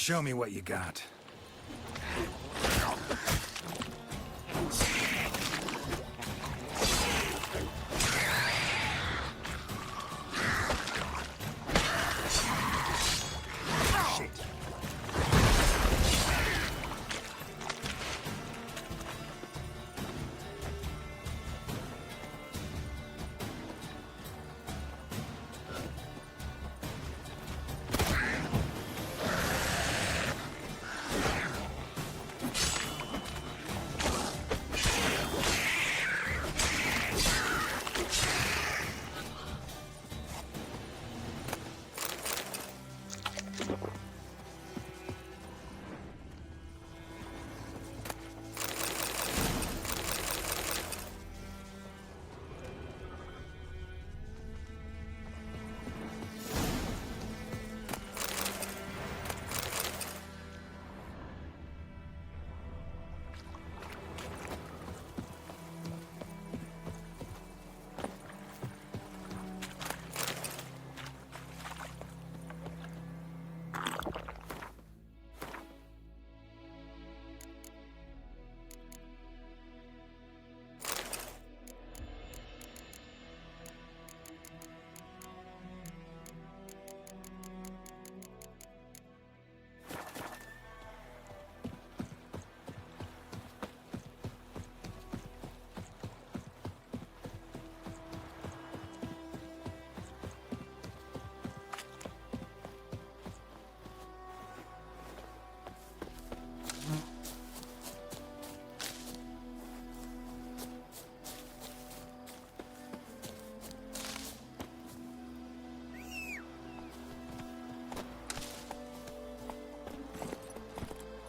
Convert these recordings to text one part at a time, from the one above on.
Show me what you got.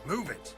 Move it!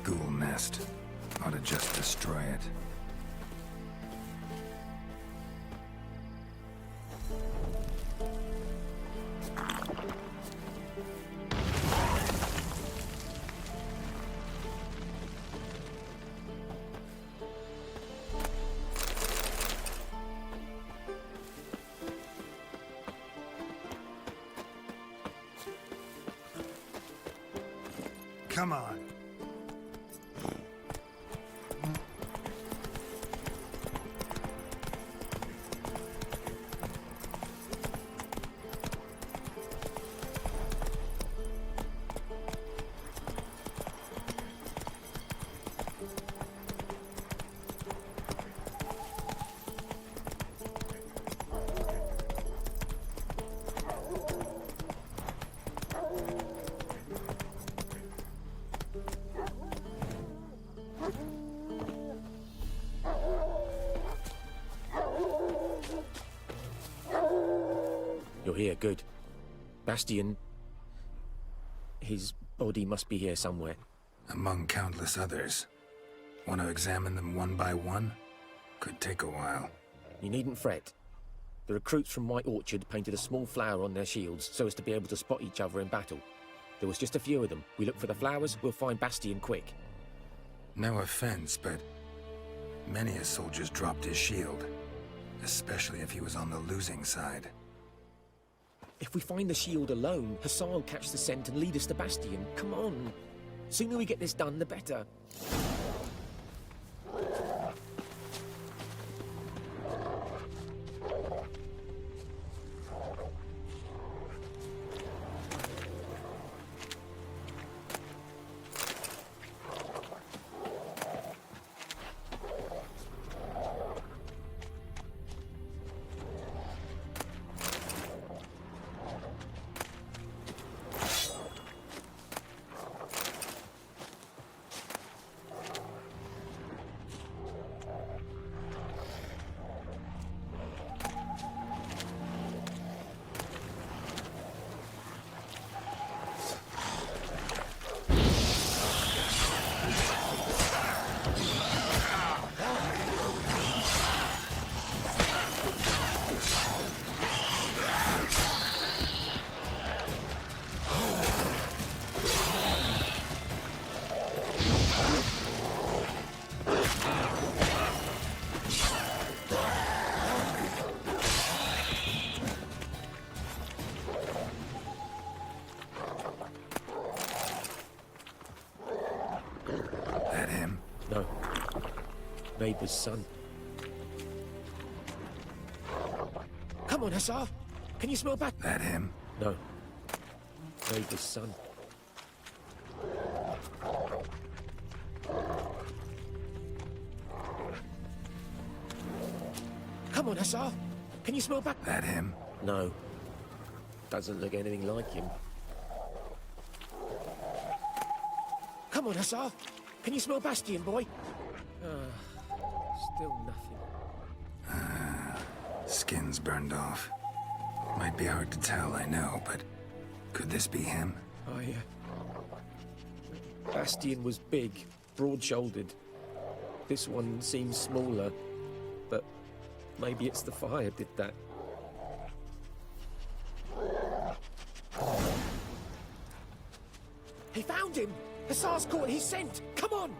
Ghoul nest. Ought to just destroy it. Come on. You're here, good. Bastion... his body must be here somewhere. Among countless others. Want to examine them one by one? Could take a while. You needn't fret. The recruits from White Orchard painted a small flower on their shields so as to be able to spot each other in battle. There was just a few of them. We look for the flowers, we'll find Bastion quick. No offense, but many a soldier's dropped his shield. Especially if he was on the losing side. If we find the shield alone, Hassan will catch the scent and lead us to Bastion. Come on. Sooner we get this done, the better. No. Neighbour's son. Come on, Hussar! Can you smell back? That him? No. Neighbour's son. Come on, Hussar! Can you smell back? That him? No. Doesn't look anything like him. Come on, Hussar! Can you smell Bastion, boy? Still nothing. Skin's burned off. Might be hard to tell, I know, but could this be him? Bastion was big, broad-shouldered. This one seems smaller, but maybe it's the fire did that. He found him! Hussar's caught his scent! Come on!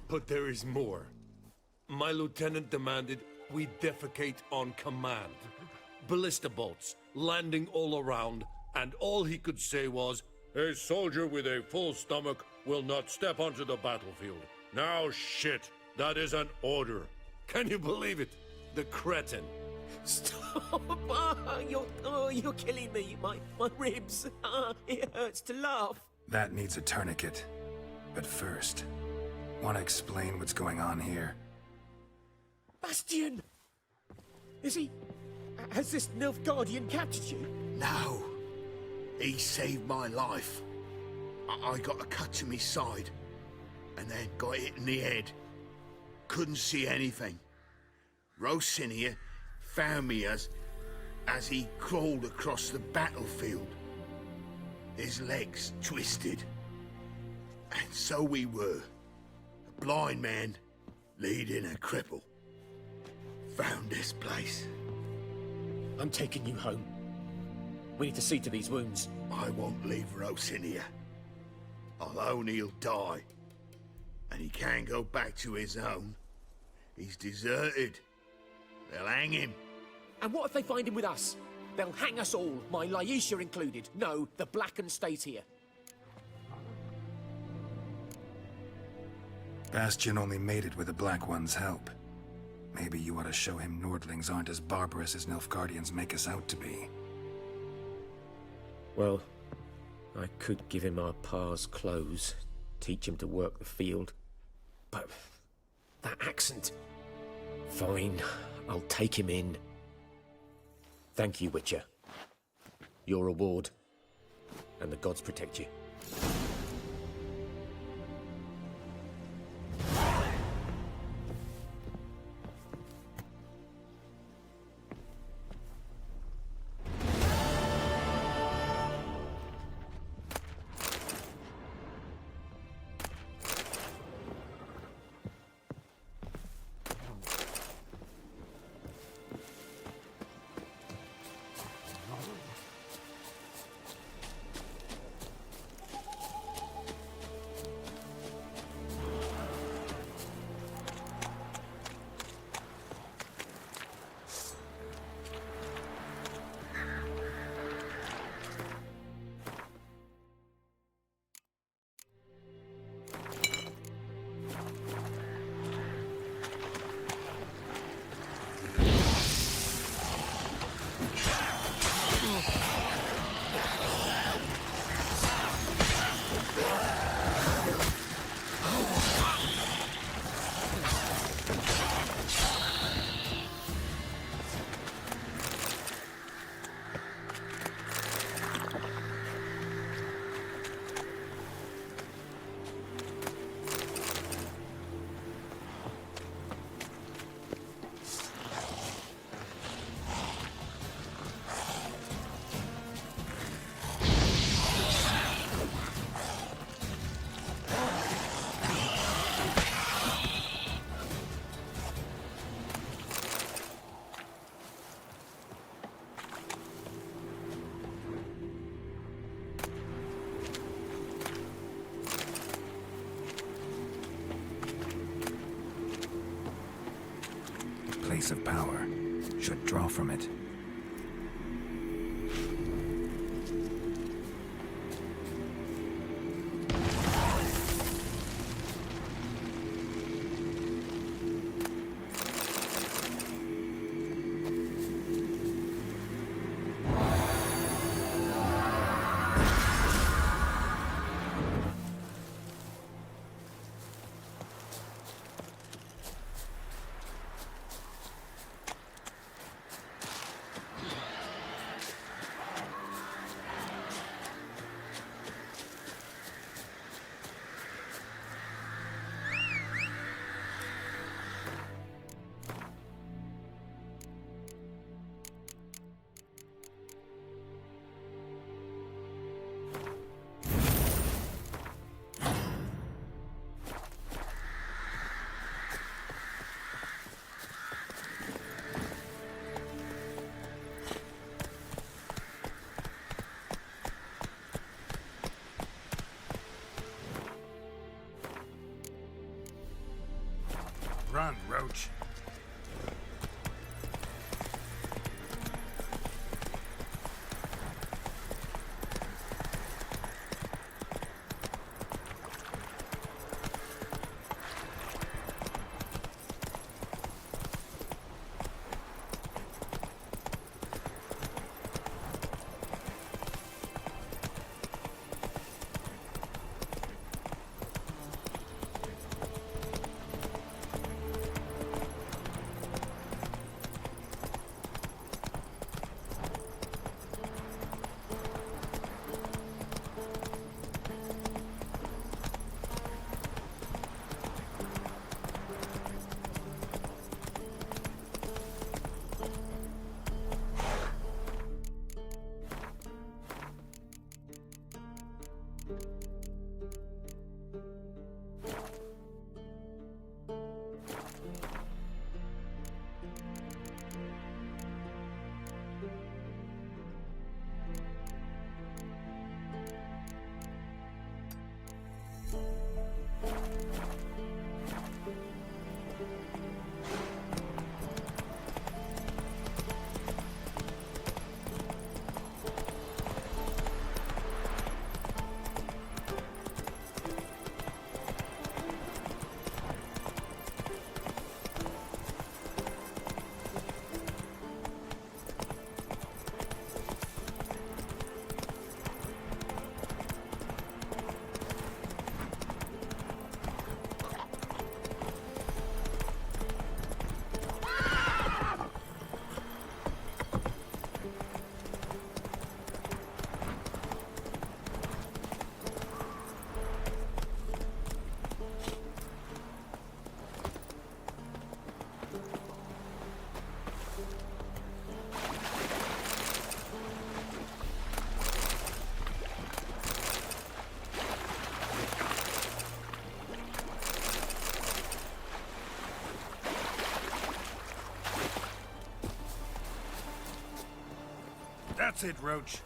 But there is more. My lieutenant demanded we defecate on command. Ballista bolts, landing all around, and all he could say was, "A soldier with a full stomach will not step onto the battlefield." Now shit, that is an order. Can you believe it? The cretin. Stop! You're killing me. My ribs. It hurts to laugh. That needs a tourniquet. But first, want to explain what's going on here? Bastion! Is he... Has this Nilfgaardian captured you? No. He saved my life. I got a cut to my side, and then got hit in the head. Couldn't see anything. Rosinia found me as he crawled across the battlefield. His legs twisted. And so we were. A blind man leading a cripple. Found this place. I'm taking you home. We need to see to these wounds. I won't leave Rosinia. Alone he'll die. And he can't go back to his own. He's deserted. They'll hang him. And what if they find him with us? They'll hang us all, my Laisha included. No, the Blacken stays here. Bastion only made it with the Black One's help. Maybe you ought to show him Nordlings aren't as barbarous as Nilfgaardians make us out to be. Well, I could give him our pa's clothes, teach him to work the field. But that accent... Fine, I'll take him in. Thank you, Witcher. Your reward. And the gods protect you. sense of power, should draw from it. Run, Roach. That's it, Roach.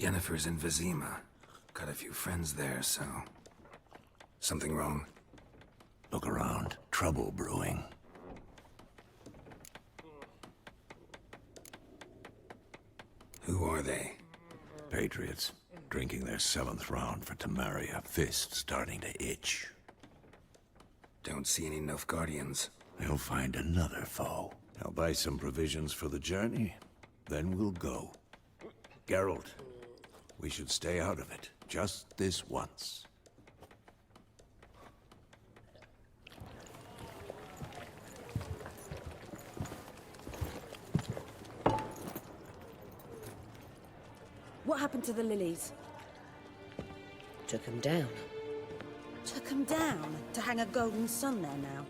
Yennefer's in Vizima. Got a few friends there, so... Something wrong? Look around. Trouble brewing. Who are they? Patriots. drinking their 7th round for Tamaria, fist starting to itch. Don't see any Nilfgaardians. They'll find another foe. I'll buy some provisions for the journey, then we'll go. Geralt, we should stay out of it, just this once. What happened to the lilies? Took him down. Took them down to hang a golden sun there now.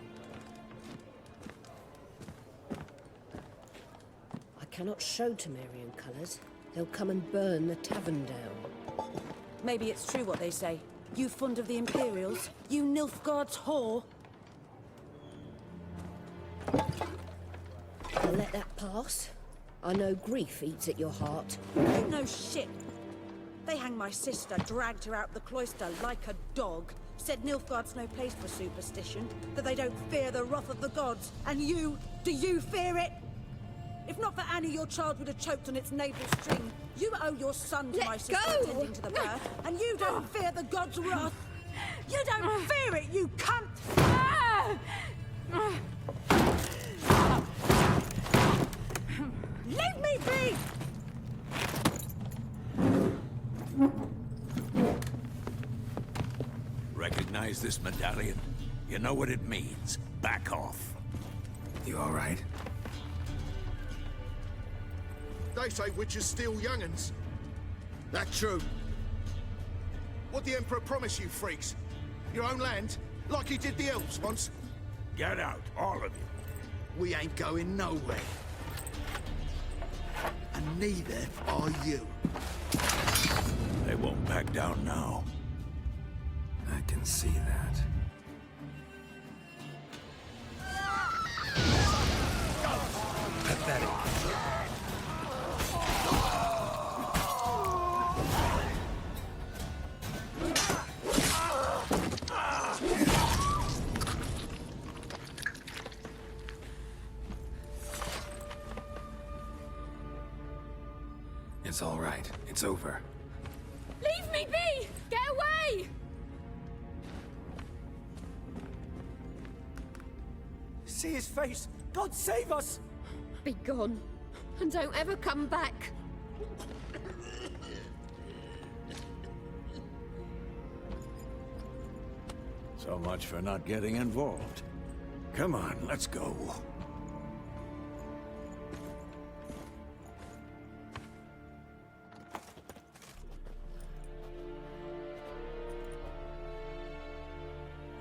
I cannot show Temerian colours. They'll come and burn the tavern down. Maybe it's true what they say. You fond of the Imperials? You Nilfgaard's whore? I'll let that pass. I know grief eats at your heart. You know shit. They hanged my sister, dragged her out the cloister like a dog. Said Nilfgaard's no place for superstition, that they don't fear the wrath of the gods. And you, do you fear it? If not for Annie, your child would have choked on its navel string. You owe your son to Let my sister go! attending to the birth, and you don't fear the gods' wrath. You don't fear it, you cunt! Leave me be! Recognize this medallion? You know what it means. Back off. You all right? They say witches steal young'uns. That true? What the Emperor promise you, freaks? Your own land? Like he did the elves once? Get out, all of you. We ain't going nowhere. And neither are you. They won't back down now. I can see that. Pathetic. It's all right. It's over. Leave me be! Get away! See his face! God save us! Be gone, and don't ever come back. So much for not getting involved. Come on, let's go.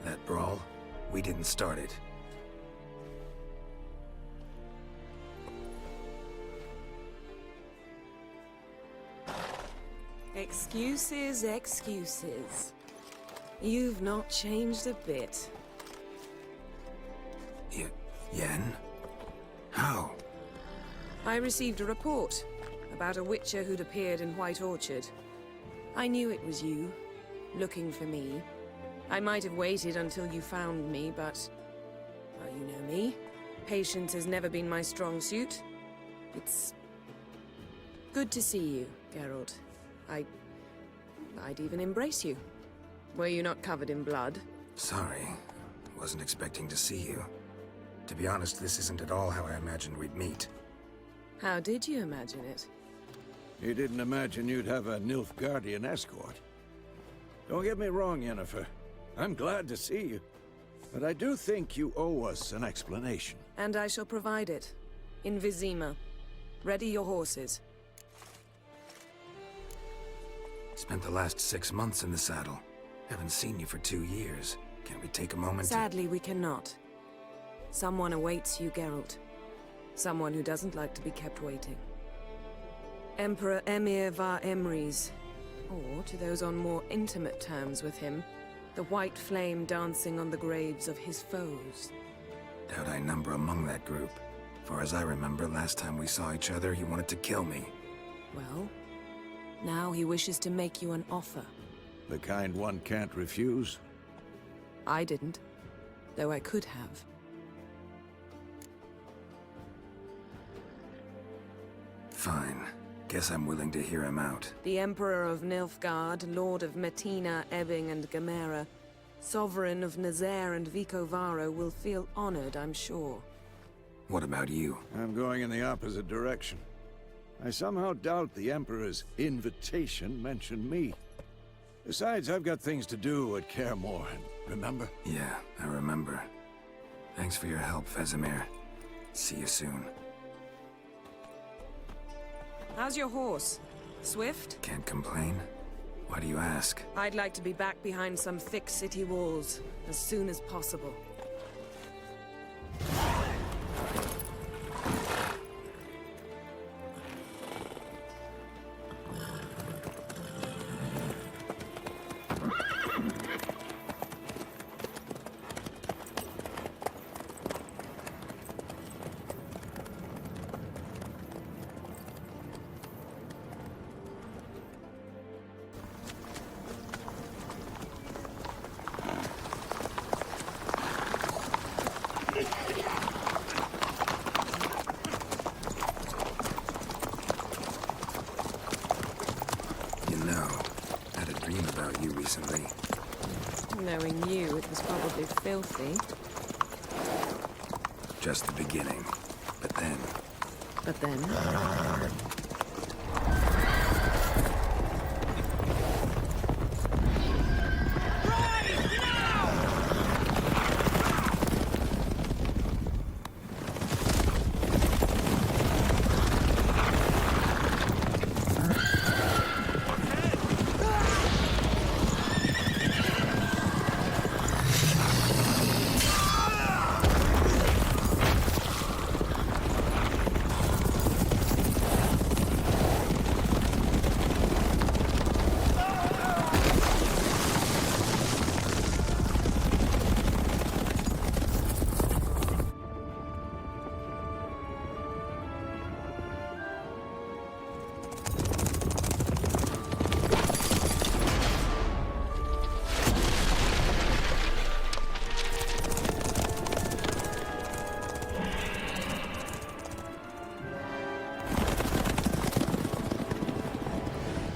That brawl, we didn't start it. Excuses, excuses. You've not changed a bit. Yen? How? I received a report about a witcher who'd appeared in White Orchard. I knew it was you, looking for me. I might have waited until you found me, but... well, you know me. Patience has never been my strong suit. It's... good to see you, Geralt. I'd even embrace you. Were you not covered in blood? Sorry. Wasn't expecting to see you. To be honest, this isn't at all how I imagined we'd meet. How did you imagine it? You didn't imagine you'd have a Nilfgaardian escort. Don't get me wrong, Yennefer. I'm glad to see you. But I do think you owe us an explanation. And I shall provide it. In Vizima. Ready your horses. Spent the last 6 months in the saddle. Haven't seen you for 2 years. Can't we take a moment to... Sadly, we cannot. Someone awaits you, Geralt. Someone who doesn't like to be kept waiting. Emperor Emir var Emreis. Or, to those on more intimate terms with him, the white flame dancing on the graves of his foes. Doubt I number among that group. For as I remember, last time we saw each other, he wanted to kill me. Well, now he wishes to make you an offer. The kind one can't refuse. I didn't, though I could have. Fine. Guess I'm willing to hear him out. The Emperor of Nilfgaard, Lord of Metina, Ebbing, and Gamera, Sovereign of Nazaire and Vicovaro will feel honored, I'm sure. What about you? I'm going in the opposite direction. I somehow doubt the Emperor's invitation mentioned me. Besides, I've got things to do at Kaer Morhen, remember? Yeah, I remember. Thanks for your help, Vesemir. See you soon. How's your horse? Swift? Can't complain. Why do you ask? I'd like to be back behind some thick city walls as soon as possible. Recently. Knowing you, it was probably filthy. Just the beginning. But then... But then?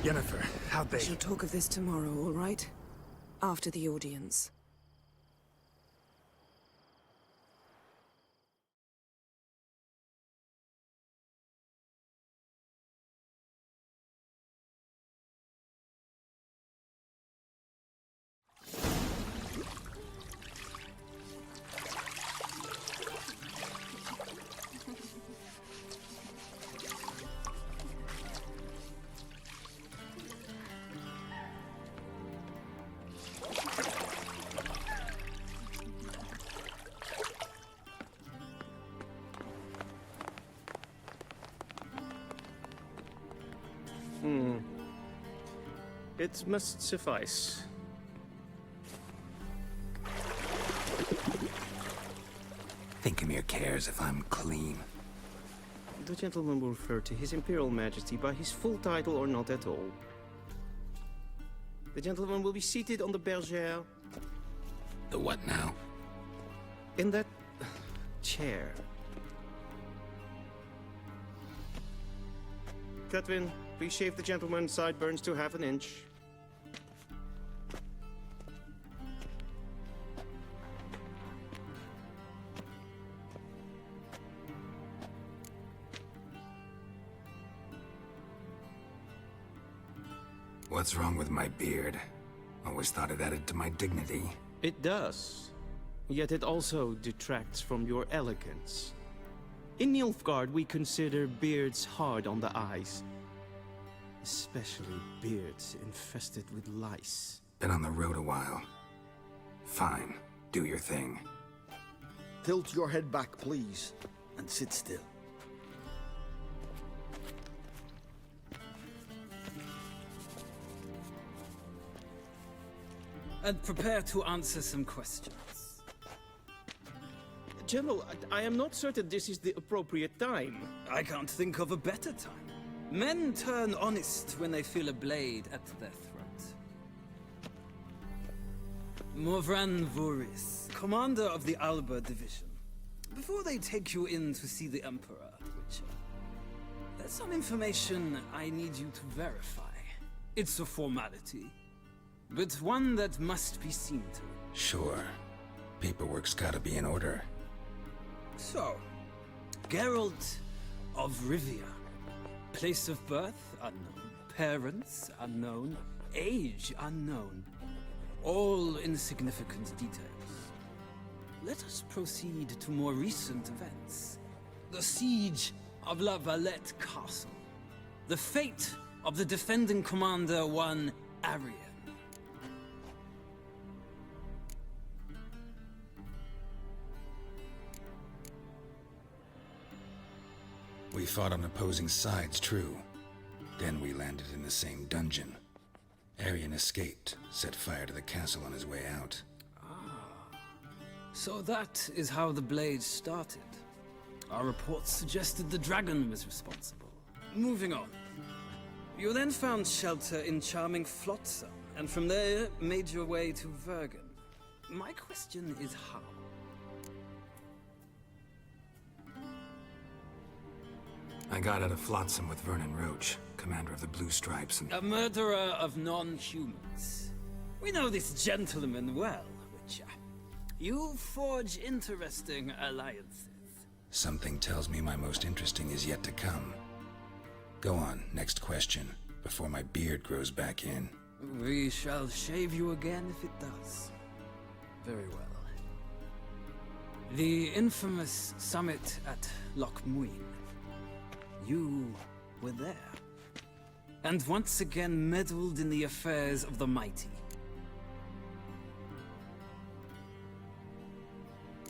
Yennefer, how'd they... We shall talk of this tomorrow, all right? After the audience. It must suffice. Thinkamir cares if I'm clean. The gentleman will refer to His Imperial Majesty by his full title or not at all. The gentleman will be seated on the bergère. The what now? In that... chair. Cutwin, please shave the gentleman's sideburns to half an inch. What's wrong with my beard? Always thought it added to my dignity. It does. Yet it also detracts from your elegance. In Nilfgaard, we consider beards hard on the eyes. Especially beards infested with lice. Been on the road a while. Fine. Do your thing. Tilt your head back, please, and sit still. And prepare to answer some questions. General, I am not certain this is the appropriate time. I can't think of a better time. Men turn honest when they feel a blade at their throat. Morvran Voorhis, commander of the Alba Division. Before they take you in to see the Emperor, Witcher, There's some information I need you to verify. It's a formality, but one that must be seen to. Sure. Paperwork's gotta be in order. So, Geralt of Rivia. Place of birth unknown. Parents unknown. Age unknown. All insignificant details. Let us proceed to more recent events. The siege of La Valette Castle. The fate of the defending commander, one Arian. We fought on opposing sides, true. Then we landed in the same dungeon. Arian escaped, set fire to the castle on his way out. So that is how the blade started. Our reports suggested the dragon was responsible. Moving on. You then found shelter in charming Flotsam, and from there made your way to Vergen. My question is how? I got out of Flotsam with Vernon Roach, commander of the Blue Stripes, and... A murderer of non-humans. We know this gentleman well, Witcher. You forge interesting alliances. Something tells me my most interesting is yet to come. Go on, next question, before my beard grows back in. We shall shave you again if it does. Very well. The infamous summit at Loch Muin. You were there. And once again meddled in the affairs of the mighty.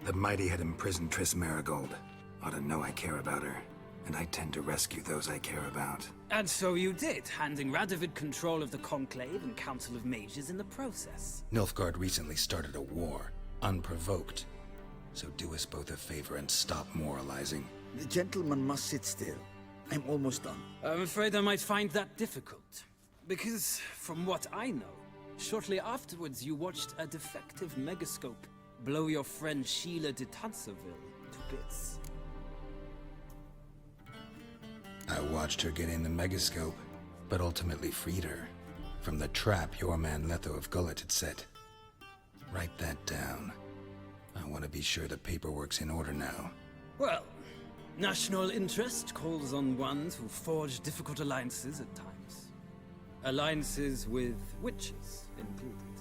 The mighty had imprisoned Triss Marigold. Ought to know I care about her, and I tend to rescue those I care about. And so you did, handing Radovid control of the Conclave and Council of Mages in the process. Nilfgaard recently started a war, unprovoked. So do us both a favor and stop moralizing. The gentleman must sit still. I'm almost done. I'm afraid I might find that difficult. Because, from what I know, shortly afterwards you watched a defective megascope blow your friend Sheila de Tanserville to bits. I watched her get in the megascope, but ultimately freed her from the trap your man Letho of Gullet had set. Write that down. I want to be sure the paperwork's in order now. Well, national interest calls on one to forge difficult alliances at times. Alliances with witches included.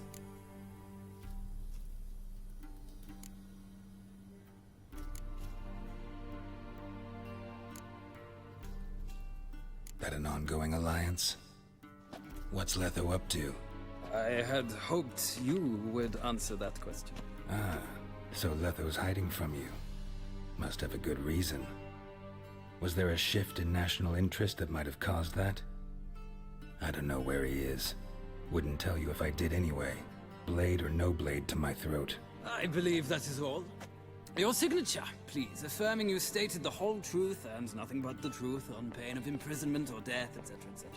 That an ongoing alliance? What's Letho up to? I had hoped you would answer that question. Ah, so Letho's hiding from you. Must have a good reason. Was there a shift in national interest that might have caused that? I don't know where he is. Wouldn't tell you if I did anyway. Blade or no blade to my throat. I believe that is all. Your signature, please, affirming you stated the whole truth and nothing but the truth on pain of imprisonment or death, etc., etc.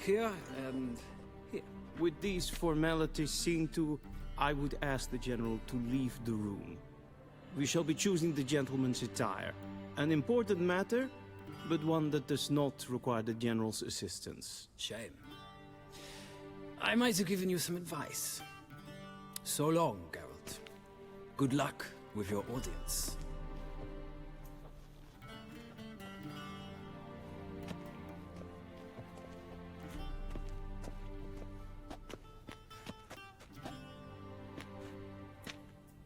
Here and here. With these formalities seen to, I would ask the General to leave the room. We shall be choosing the gentleman's attire. An important matter, but one that does not require the General's assistance. Shame. I might have given you some advice. So long, Geralt. Good luck with your audience.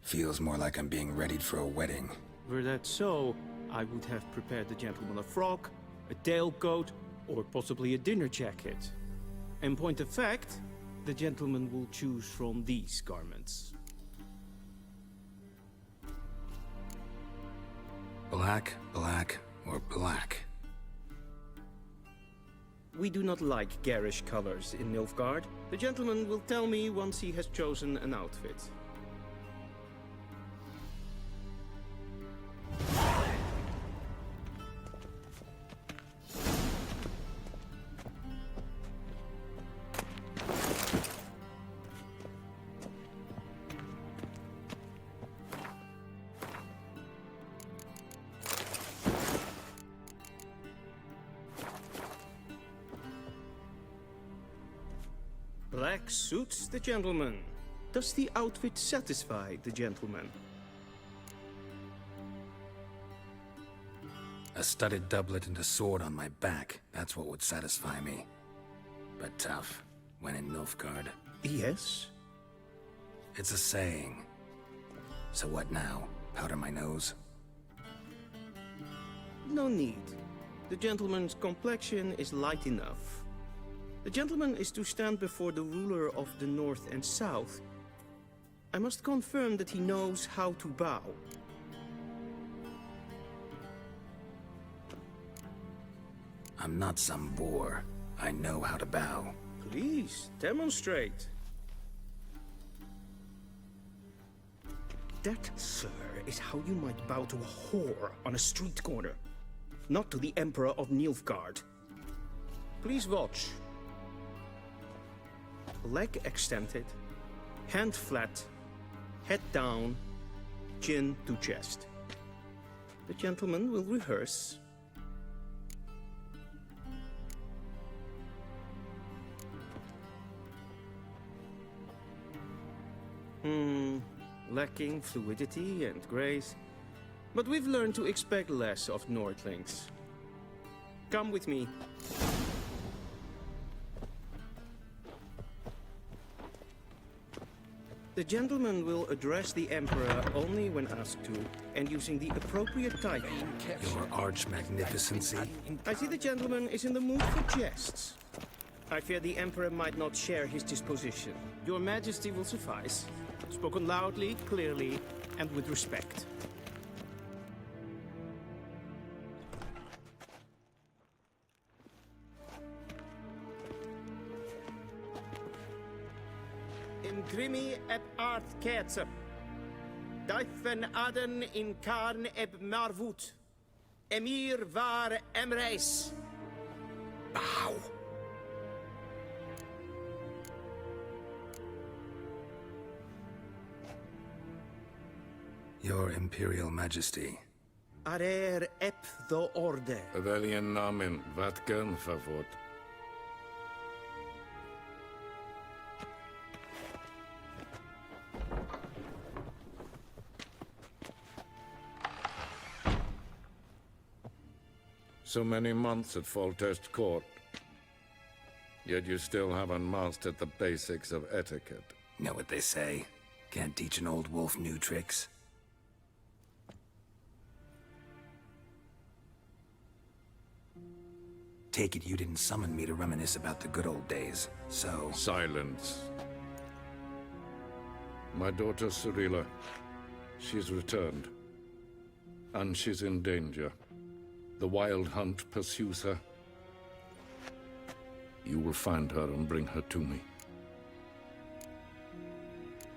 Feels more like I'm being readied for a wedding. Were that so, I would have prepared the gentleman a frock, a tailcoat, or possibly a dinner jacket. In point of fact, the gentleman will choose from these garments. Black, black, or black? We do not like garish colors in Nilfgaard. The gentleman will tell me once he has chosen an outfit. Black suits the gentleman. Does the outfit satisfy the gentleman? A studded doublet and a sword on my back, that's what would satisfy me. But tough, when in Nilfgaard. Yes? It's a saying. So what now? Powder my nose? No need. The gentleman's complexion is light enough. The gentleman is to stand before the ruler of the North and South. I must confirm that he knows how to bow. I'm not some boor. I know how to bow. Please, demonstrate. That, sir, is how you might bow to a whore on a street corner, not to the Emperor of Nilfgaard. Please watch. Leg extended, hand flat, head down, chin to chest. The gentleman will rehearse. Lacking fluidity and grace. But we've learned to expect less of Nordlings. Come with me. The gentleman will address the Emperor only when asked to, and using the appropriate title. Your arch magnificency? I see the gentleman is in the mood for jests. I fear the Emperor might not share his disposition. Your Majesty will suffice. Spoken loudly, clearly, and with respect. In grimi eb art ketzer. Dijfen aden in karn eb marvoet. Emir var emreis. Bow. Your Imperial Majesty. Arer ep the orde. Weljen namen, wat kan favort? So many months at Foltest Court. Yet you still haven't mastered the basics of etiquette. Know what they say? Can't teach an old wolf new tricks. Take it you didn't summon me to reminisce about the good old days, so... Silence. My daughter Cirilla, she's returned. And she's in danger. The Wild Hunt pursues her. You will find her and bring her to me.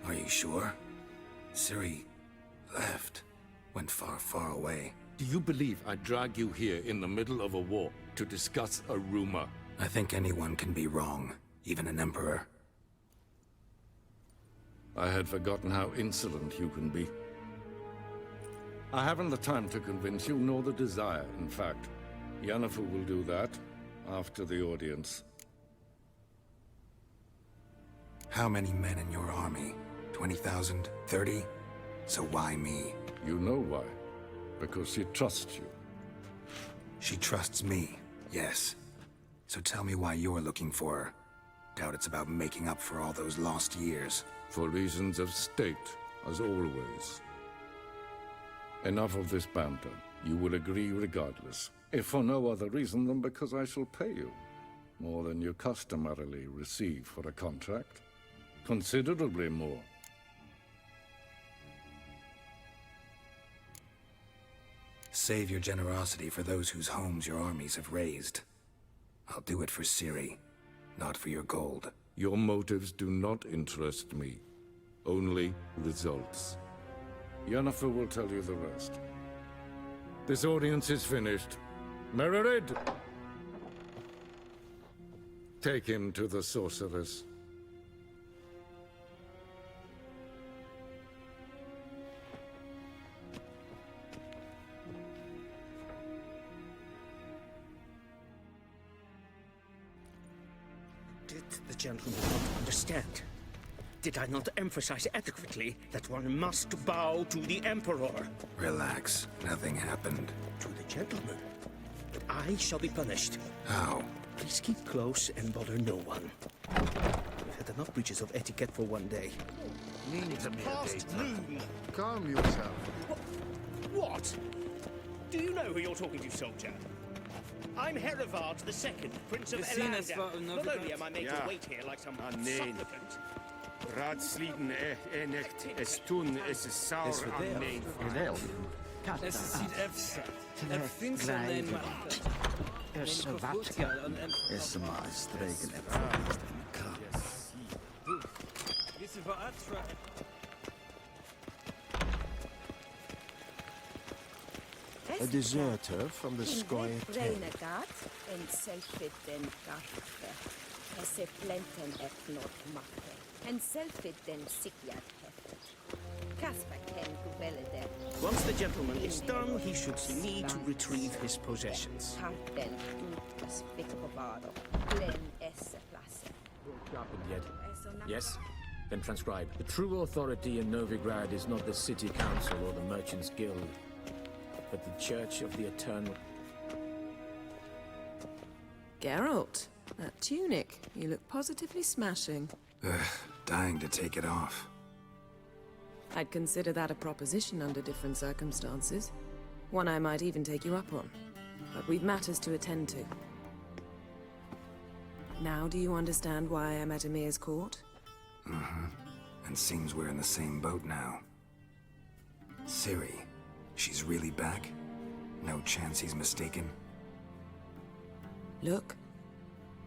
Are you sure? Ciri left. Went far, far away. Do you believe I drag you here in the middle of a war to discuss a rumor? I think anyone can be wrong, even an emperor. I had forgotten how insolent you can be. I haven't the time to convince you, nor the desire, in fact. Yennefer will do that after the audience. How many men in your army? 20,000? 30? So why me? You know why. Because she trusts you. She trusts me, yes. So tell me why you're looking for her. Doubt it's about making up for all those lost years. For reasons of state, as always. Enough of this banter. You will agree regardless. If for no other reason than because I shall pay you. More than you customarily receive for a contract. Considerably more. Save your generosity for those whose homes your armies have razed. I'll do it for Ciri, not for your gold. Your motives do not interest me. Only results. Yennefer will tell you the rest. This audience is finished. Mererid! Take him to the sorceress. it the gentleman not understand? Did I not emphasize adequately that one must bow to the Emperor? Relax. Nothing happened. To the gentleman. I shall be punished. How? Please keep close and bother no one. We've had enough breaches of etiquette for one day. It's past noon. Calm yourself. What? Do you know who you're talking to, soldier? I'm Herivard II, Prince of Elander. Not only am I made to wait here like some supplicant. Raadsleden enecht es toen is saur aan neen. Es sieht Is maar streken A deserter from the Squire Renegat en selfit den garfe. Esse plenten et not makke. En selfit den sikjat hefet. Kasper ken guvelde. Once the gentleman is done, he should see me to retrieve his possessions. Harten utas vicovado. Glen esse place. Sharpened yet? Yes? Then transcribe. The true authority in Novigrad is not the City Council or the Merchants' Guild, but the Church of the Eternal. Geralt, that tunic. You look positively smashing. Ugh, dying to take it off. I'd consider that a proposition under different circumstances. One I might even take you up on. But we've matters to attend to. Now do you understand why I'm at Emir's court? Mm-hmm. And seems we're in the same boat now. Ciri, she's really back? No chance he's mistaken? Look,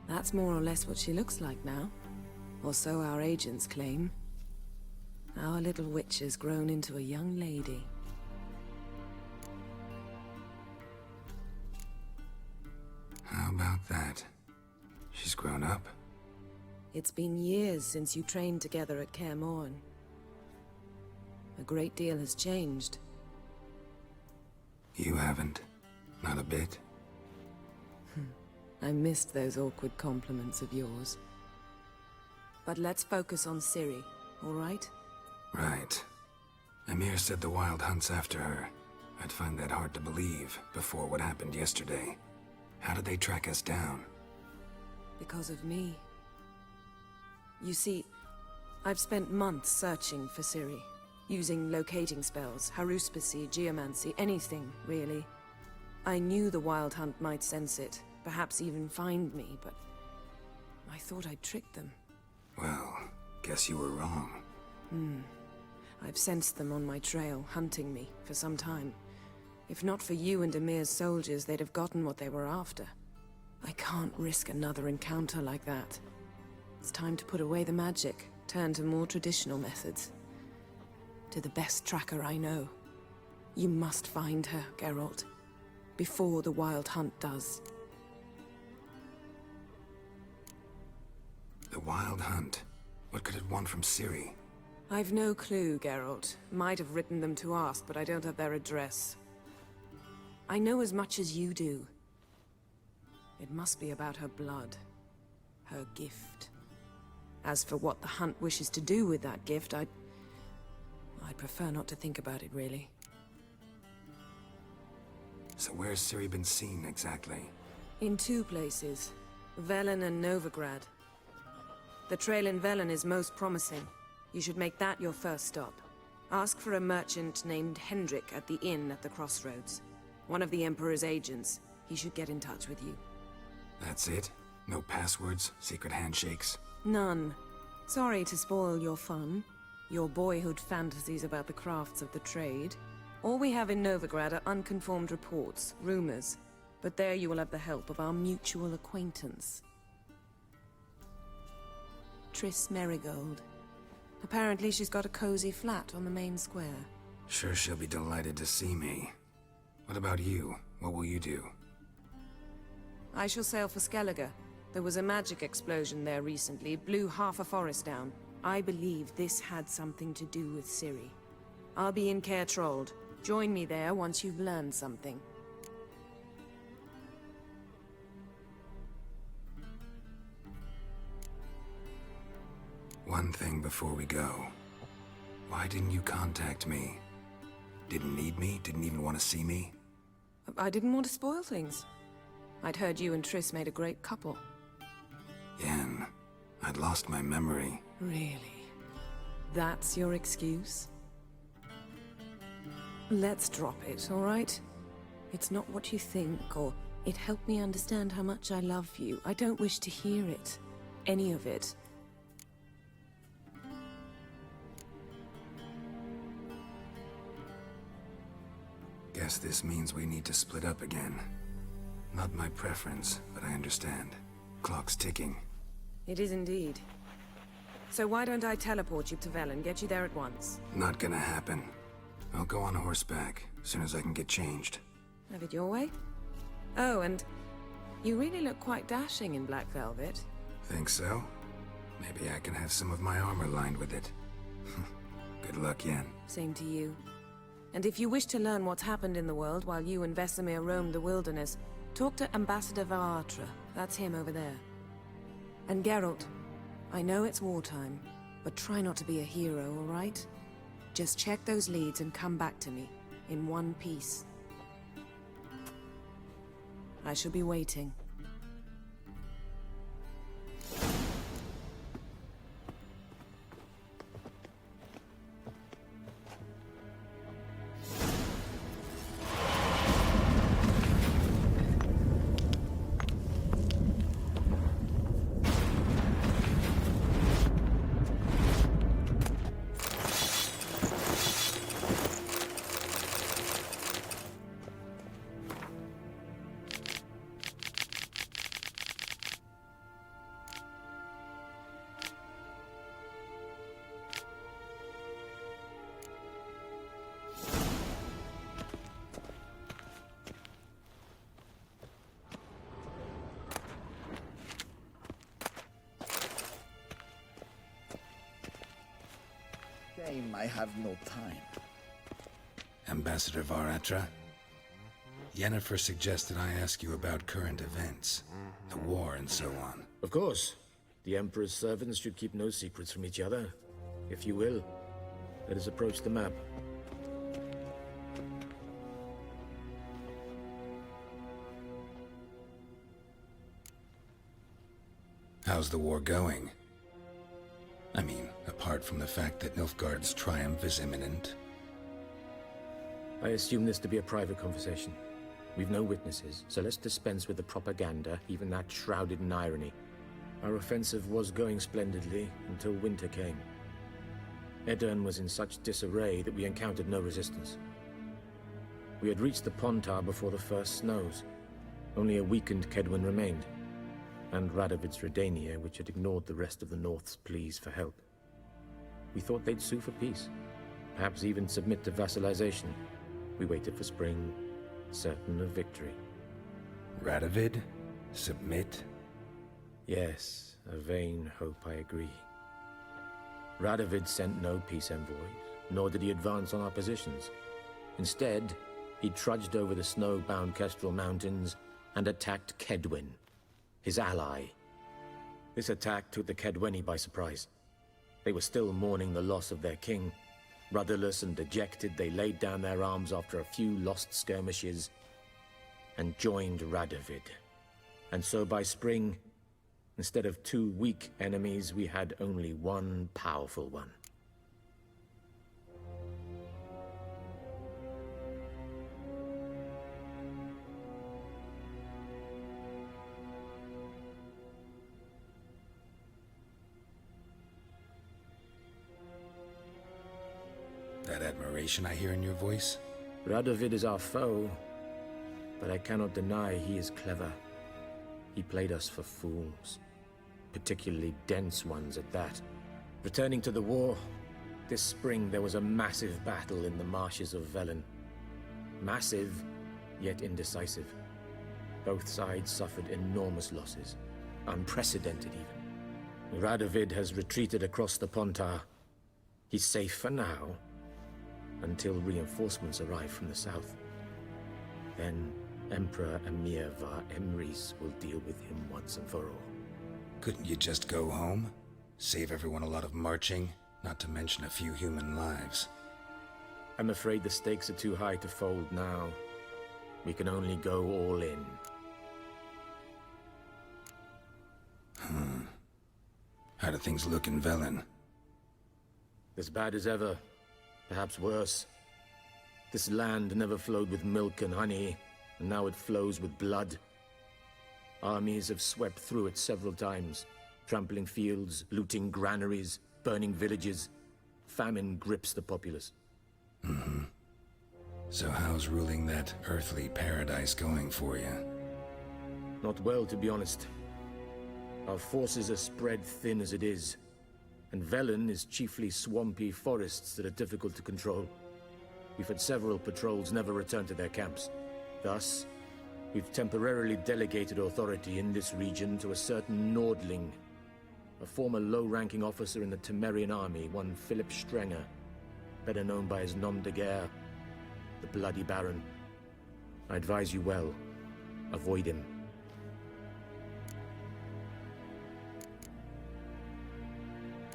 that's more or less what she looks like now. Or so our agents claim. Our little witch has grown into a young lady. How about that? She's grown up? It's been years since you trained together at Kaer Morhen. A great deal has changed. You haven't? Not a bit? I missed those awkward compliments of yours. But let's focus on Ciri, all right? Right. Emir said the Wild Hunt's after her. I'd find that hard to believe before what happened yesterday. How did they track us down? Because of me. You see, I've spent months searching for Ciri, using locating spells, haruspicy, geomancy, anything, really. I knew the Wild Hunt might sense it, perhaps even find me, but I thought I'd tricked them. Well, guess you were wrong. I've sensed them on my trail, hunting me, for some time. If not for you and Emir's soldiers, they'd have gotten what they were after. I can't risk another encounter like that. It's time to put away the magic, turn to more traditional methods. To the best tracker I know. You must find her, Geralt. Before the Wild Hunt does. The Wild Hunt? What could it want from Ciri? I've no clue, Geralt. Might have written them to ask, but I don't have their address. I know as much as you do. It must be about her blood. Her gift. As for what the Hunt wishes to do with that gift, I'd prefer not to think about it, really. So where's Ciri been seen, exactly? In two places. Velen and Novigrad. The trail in Velen is most promising. You should make that your first stop. Ask for a merchant named Hendrik at the inn at the crossroads. One of the Emperor's agents. He should get in touch with you. That's it? No passwords? Secret handshakes? None. Sorry to spoil your fun. Your boyhood fantasies about the crafts of the trade. All we have in Novigrad are unconformed reports, rumors. But there you will have the help of our mutual acquaintance. Triss Merigold. Apparently she's got a cozy flat on the main square. Sure she'll be delighted to see me. What about you? What will you do? I shall sail for Skellige. There was a magic explosion there recently, blew half a forest down. I believe this had something to do with Ciri. I'll be in Caer Trolde. Join me there once you've learned something. One thing before we go. Why didn't you contact me? Didn't need me? Didn't even want to see me? I didn't want to spoil things. I'd heard you and Triss made a great couple. Yen, I'd lost my memory. Really? That's your excuse? Let's drop it, all right? It's not what you think, or it helped me understand how much I love you. I don't wish to hear it. Any of it. Guess this means we need to split up again. Not my preference, but I understand. Clock's ticking. It is indeed. So why don't I teleport you to Velen, get you there at once? Not gonna happen. I'll go on horseback, as soon as I can get changed. Have it your way? Oh, and you really look quite dashing in black velvet. Think so? Maybe I can have some of my armor lined with it. Good luck, Yen. Same to you. And if you wish to learn what's happened in the world while you and Vesemir roamed the wilderness, talk to Ambassador Varatra. That's him over there. And Geralt, I know it's wartime, but try not to be a hero, all right? Just check those leads and come back to me, in one piece. I shall be waiting. I have no time. Ambassador Varatra? Yennefer suggested I ask you about current events, the war and so on. Of course. The Emperor's servants should keep no secrets from each other. If you will, let us approach the map. How's the war going? I mean, apart from the fact that Nilfgaard's triumph is imminent. I assume this to be a private conversation. We've no witnesses, so let's dispense with the propaganda, even that shrouded in irony. Our offensive was going splendidly until winter came. Aedirn was in such disarray that we encountered no resistance. We had reached the Pontar before the first snows. Only a weakened Kedwen remained, and Radovid's Redania, which had ignored the rest of the North's pleas for help. We thought they'd sue for peace, perhaps even submit to vassalization. We waited for spring, certain of victory. Radovid? Submit? Yes, a vain hope, I agree. Radovid sent no peace envoys, nor did he advance on our positions. Instead, he trudged over the snow-bound Kestrel Mountains and attacked Kedwen, his ally. This attack took the Kedweni by surprise. They were still mourning the loss of their king. Rudderless and dejected, they laid down their arms after a few lost skirmishes and joined Radovid. And so by spring, instead of two weak enemies, we had only one powerful one. That admiration I hear in your voice? Radovid is our foe, but I cannot deny he is clever. He played us for fools, particularly dense ones at that. Returning to the war, this spring there was a massive battle in the marshes of Velen. Massive, yet indecisive. Both sides suffered enormous losses, unprecedented even. Radovid has retreated across the Pontar. He's safe for now, until reinforcements arrive from the south. Then Emperor Emir var Emrys will deal with him once and for all. Couldn't you just go home? Save everyone a lot of marching, not to mention a few human lives. I'm afraid the stakes are too high to fold now. We can only go all in. How do things look in Velen? As bad as ever, perhaps worse. This land never flowed with milk and honey, and now it flows with blood. Armies have swept through it several times, trampling fields, looting granaries, burning villages. Famine grips the populace. So how's ruling that earthly paradise going for you? Not well, to be honest. Our forces are spread thin as it is, and Velen is chiefly swampy forests that are difficult to control. We've had several patrols never return to their camps. Thus, we've temporarily delegated authority in this region to a certain Nordling, a former low-ranking officer in the Temerian army, one Philip Strenger, better known by his nom de guerre, the Bloody Baron. I advise you well. Avoid him.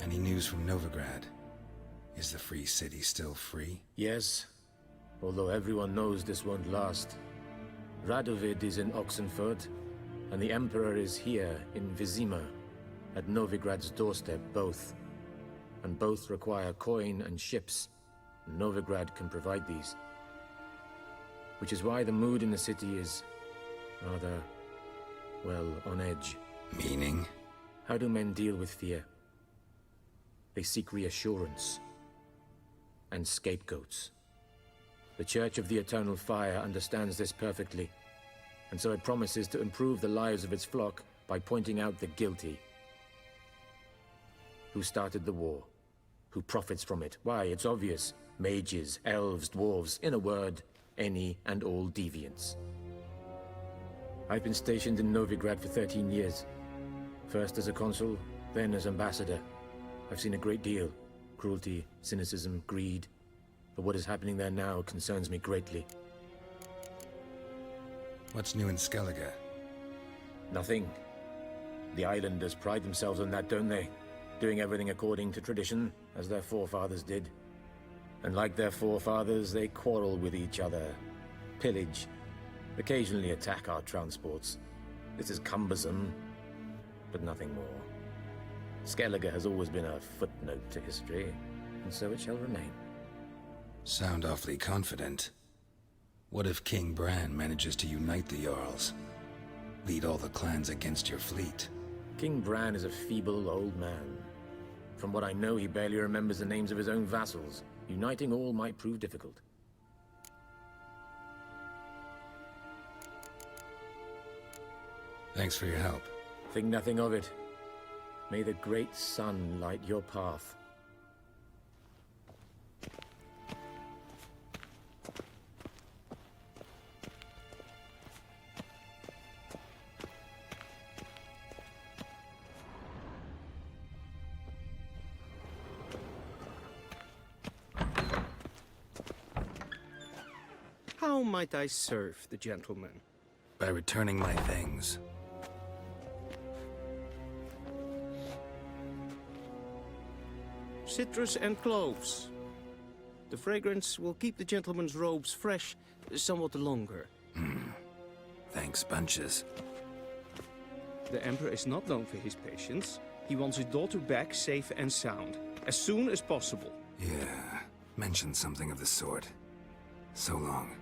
Any news from Novigrad? Is the Free City still free? Yes, although everyone knows this won't last. Radovid is in Oxenford, and the Emperor is here in Vizima, at Novigrad's doorstep, both. And both require coin and ships. Novigrad can provide these. Which is why the mood in the city is rather, well, on edge. Meaning? How do men deal with fear? They seek reassurance and scapegoats. The Church of the Eternal Fire understands this perfectly, and so it promises to improve the lives of its flock by pointing out the guilty. Who started the war? Who profits from it? Why, it's obvious. Mages, elves, dwarves, in a word, any and all deviants. I've been stationed in Novigrad for 13 years. First as a consul, then as ambassador. I've seen a great deal. Cruelty, cynicism, greed. But what is happening there now concerns me greatly. What's new in Skellige? Nothing. The islanders pride themselves on that, don't they? Doing everything according to tradition, as their forefathers did. And like their forefathers, they quarrel with each other, pillage, occasionally attack our transports. This is cumbersome, but nothing more. Skellige has always been a footnote to history, and so it shall remain. Sound awfully confident. What if King Bran manages to unite the Jarls? Lead all the clans against your fleet? King Bran is a feeble old man. From what I know, he barely remembers the names of his own vassals. Uniting all might prove difficult. Thanks for your help. Think nothing of it. May the great sun light your path. How might I serve the gentleman? By returning my things. Citrus and cloves. The fragrance will keep the gentleman's robes fresh somewhat longer. Thanks, bunches. The Emperor is not known for his patience. He wants his daughter back safe and sound, as soon as possible. Yeah, mentioned something of the sort. So long.